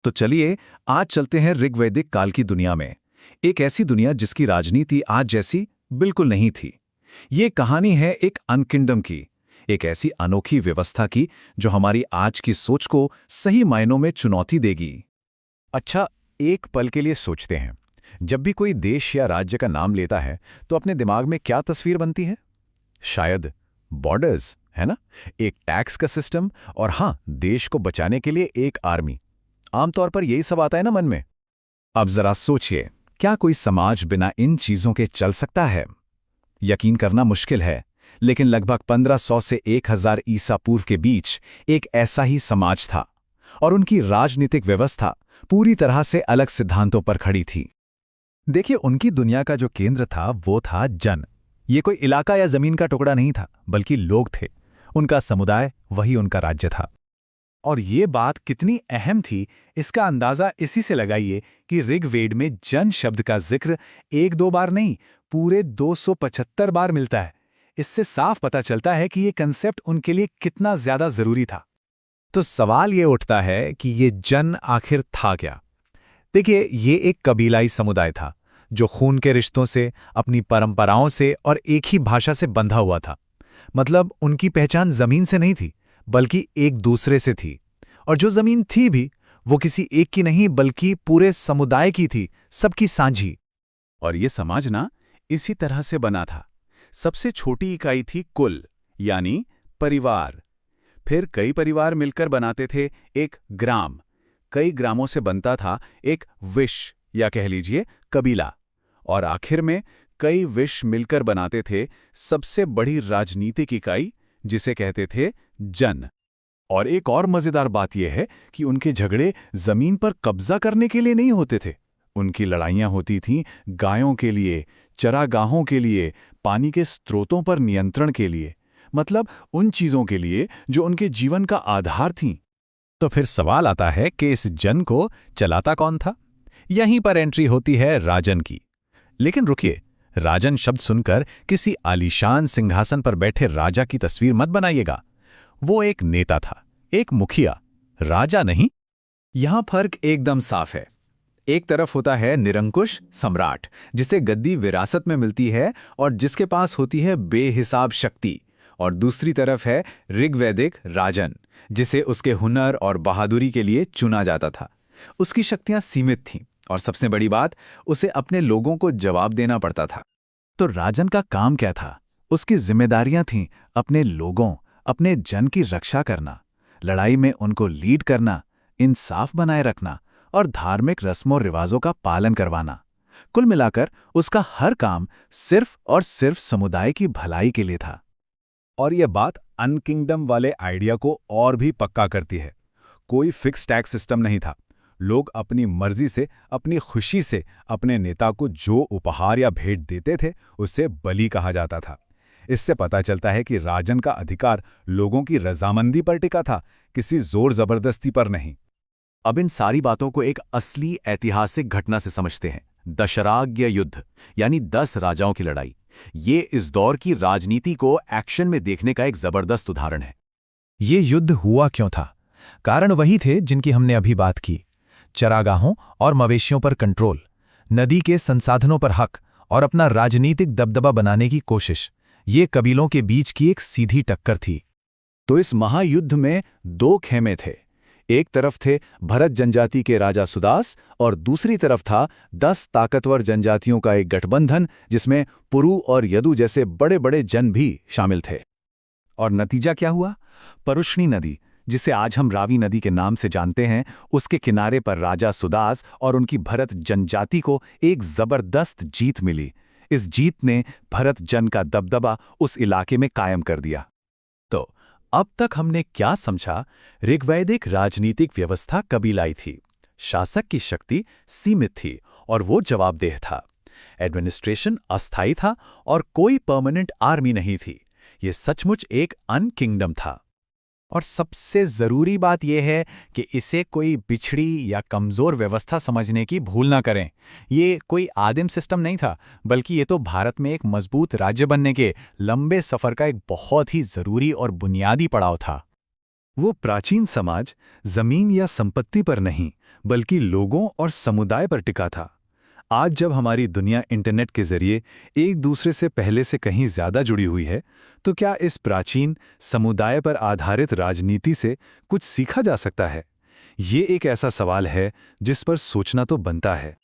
तो चलिए आज चलते हैं ऋग्वैदिक काल की दुनिया में। एक ऐसी दुनिया जिसकी राजनीति आज जैसी बिल्कुल नहीं थी। ये कहानी है एक अनकिंगडम की, एक ऐसी अनोखी व्यवस्था की जो हमारी आज की सोच को सही मायनों में चुनौती देगी। अच्छा, एक पल के लिए सोचते हैं। जब भी कोई देश या राज्य का नाम लेता है तो अपने दिमाग में क्या तस्वीर बनती है? शायद बॉर्डर्स, है ना? एक टैक्स का सिस्टम और हाँ, देश को बचाने के लिए एक आर्मी। आमतौर पर यही सब आता है ना मन में। अब जरा सोचिए, क्या कोई समाज बिना इन चीजों के चल सकता है? यकीन करना मुश्किल है, लेकिन लगभग 1500 से 1000 ईसा पूर्व के बीच एक ऐसा ही समाज था और उनकी राजनीतिक व्यवस्था पूरी तरह से अलग सिद्धांतों पर खड़ी थी। देखिए, उनकी दुनिया का जो केंद्र था वो था जन। ये कोई इलाका या जमीन का टुकड़ा नहीं था, बल्कि लोग थे। उनका समुदाय वही उनका राज्य था। और ये बात कितनी अहम थी, इसका अंदाजा इसी से लगाइए कि ऋग्वेद में जन शब्द का जिक्र एक दो बार नहीं, पूरे 275 बार मिलता है। इससे साफ पता चलता है कि ये कंसेप्ट उनके लिए कितना ज्यादा जरूरी था। तो सवाल ये उठता है कि ये जन आखिर था क्या? देखिए, ये एक कबीलाई समुदाय था जो खून के रिश्तों से, अपनी परंपराओं से और एक ही भाषा से बंधा हुआ था। मतलब उनकी पहचान जमीन से नहीं थी, बल्कि एक दूसरे से थी। और जो जमीन थी भी, वो किसी एक की नहीं बल्कि पूरे समुदाय की थी, सबकी साझी। और ये समाज ना इसी तरह से बना था। सबसे छोटी इकाई थी कुल, यानी परिवार। फिर कई परिवार मिलकर बनाते थे एक ग्राम। कई ग्रामों से बनता था एक विश, या कह लीजिए कबीला। और आखिर में कई विश मिलकर बनाते थे सबसे बड़ी राजनीतिक इकाई, जिसे कहते थे जन। और एक और मजेदार बात यह है कि उनके झगड़े जमीन पर कब्जा करने के लिए नहीं होते थे। उनकी लड़ाइयां होती थीं गायों के लिए, चरागाहों के लिए, पानी के स्रोतों पर नियंत्रण के लिए। मतलब उन चीजों के लिए जो उनके जीवन का आधार थीं। तो फिर सवाल आता है कि इस जन को चलाता कौन था? यहीं पर एंट्री होती है राजन की। लेकिन रुकिए, राजन शब्द सुनकर किसी आलीशान सिंहासन पर बैठे राजा की तस्वीर मत बनाइएगा। वो एक नेता था, एक मुखिया, राजा नहीं। यहां फर्क एकदम साफ है। एक तरफ होता है निरंकुश सम्राट, जिसे गद्दी विरासत में मिलती है और जिसके पास होती है बेहिसाब शक्ति। और दूसरी तरफ है ऋग्वैदिक राजन, जिसे उसके हुनर और बहादुरी के लिए चुना जाता था। उसकी शक्तियां सीमित थीं और सबसे बड़ी बात, उसे अपने लोगों को जवाब देना पड़ता था। तो राजन का काम क्या था? उसकी जिम्मेदारियां थीं अपने लोगों, अपने जन की रक्षा करना, लड़ाई में उनको लीड करना, इंसाफ बनाए रखना और धार्मिक रस्मों रिवाजों का पालन करवाना। कुल मिलाकर उसका हर काम सिर्फ और सिर्फ समुदाय की भलाई के लिए था। और यह बात अनकिंगडम वाले आइडिया को और भी पक्का करती है। कोई फिक्स टैक्स सिस्टम नहीं था। लोग अपनी मर्जी से, अपनी खुशी से अपने नेता को जो उपहार या भेंट देते थे, उसे बलि कहा जाता था। इससे पता चलता है कि राजन का अधिकार लोगों की रजामंदी पर टिका था, किसी जोर जबरदस्ती पर नहीं। अब इन सारी बातों को एक असली ऐतिहासिक घटना से समझते हैं। दशराग्य युद्ध, यानी 10 राजाओं की लड़ाई। ये इस दौर की राजनीति को एक्शन में देखने का एक जबरदस्त उदाहरण है। ये युद्ध हुआ क्यों था? कारण वही थे जिनकी हमने अभी बात की। चरागाहों और मवेशियों पर कंट्रोल, नदी के संसाधनों पर हक और अपना राजनीतिक दबदबा बनाने की कोशिश। ये कबीलों के बीच की एक सीधी टक्कर थी। तो इस महायुद्ध में 2 खेमे थे। एक तरफ थे भरत जनजाति के राजा सुदास और दूसरी तरफ था 10 ताकतवर जनजातियों का एक गठबंधन, जिसमें पुरु और यदु जैसे बड़े बड़े जन भी शामिल थे। और नतीजा क्या हुआ? परुष्णी नदी, जिसे आज हम रावी नदी के नाम से जानते हैं, उसके किनारे पर राजा सुदास और उनकी भरत जनजाति को एक जबरदस्त जीत मिली। इस जीत ने भरत जन का दबदबा उस इलाके में कायम कर दिया। तो अब तक हमने क्या समझा? ऋग्वैदिक राजनीतिक व्यवस्था कबीलाई थी, शासक की शक्ति सीमित थी और वो जवाबदेह था। एडमिनिस्ट्रेशन अस्थायी था और कोई परमानेंट आर्मी नहीं थी। ये सचमुच एक अनकिंगडम था। और सबसे जरूरी बात यह है कि इसे कोई बिछड़ी या कमजोर व्यवस्था समझने की भूल ना करें। ये कोई आदिम सिस्टम नहीं था, बल्कि ये तो भारत में एक मजबूत राज्य बनने के लंबे सफर का एक बहुत ही जरूरी और बुनियादी पड़ाव था। वो प्राचीन समाज जमीन या संपत्ति पर नहीं, बल्कि लोगों और समुदाय पर टिका था। आज जब हमारी दुनिया इंटरनेट के जरिए एक दूसरे से पहले से कहीं ज्यादा जुड़ी हुई है, तो क्या इस प्राचीन समुदाय पर आधारित राजनीति से कुछ सीखा जा सकता है? ये एक ऐसा सवाल है जिस पर सोचना तो बनता है।